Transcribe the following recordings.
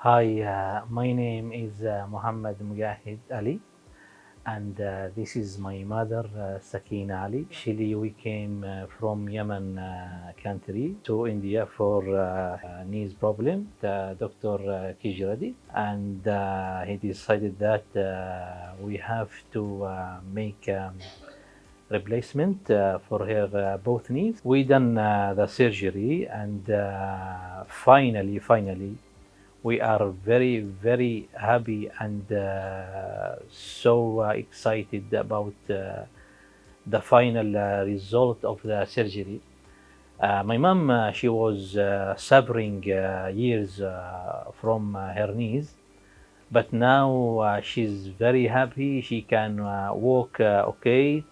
Hi, my name is Muhammad Mujahid Ali, and this is my mother, Sukina Ali. Actually, we came from Yemen country to India for knees problem. The doctor J Reddy, and he decided that we have to make replacement for her both knees. We done the surgery, and finally we are very happy and so excited about the final result of the surgery. My mom, she was suffering years from her knees, but now she's very happy. She can walk okay.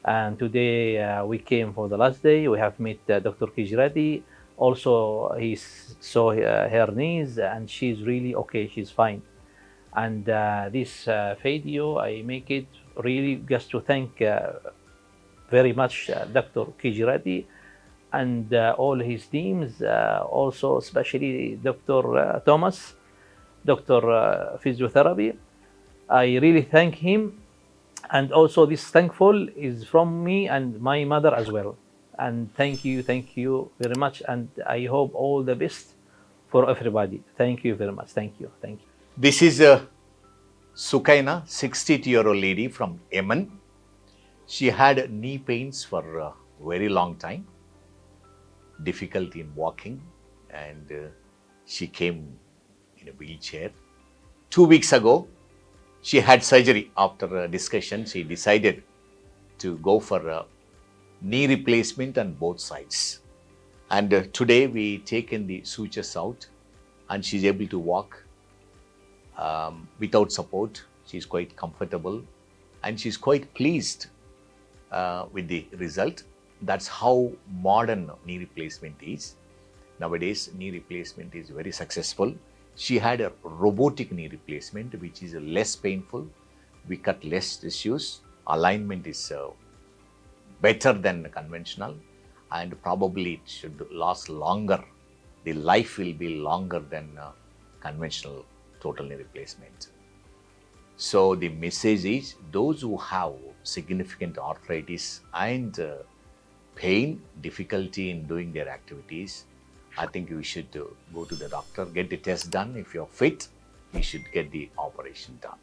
And today we came for the last day. We have met Dr. Kijrati. Also, he saw her knees, and she's really okay. She's fine. And this video, I make it really just to thank very much Dr. Kijrati and all his teams, also especially Dr. Thomas, Dr. Physiotherapy. I really thank him, and also this thankful is from me and my mother as well. And thank you very much, and I hope all the best for everybody. Thank you very much. Thank you. This is Sukaina, 62-year-old lady from Yemen. She had knee pains for a very long time, difficulty in walking, and she came in a wheelchair. 2 weeks ago, she had surgery. After a discussion, she decided to go for a knee replacement on both sides. And today we taken the sutures out, and she's able to walk without support. She's quite comfortable, and she's quite pleased with the result. That's how modern knee replacement is. Nowadays, knee replacement is very successful. She had a robotic knee replacement, which is less painful. We cut less tissues. Alignment is better than conventional, and probably it should last longer. The life will be longer than conventional total knee replacement. So the message is, those who have significant arthritis and pain, difficulty in doing their activities, I think we should go to the doctor, get the test done. If you're fit, you should get the operation done.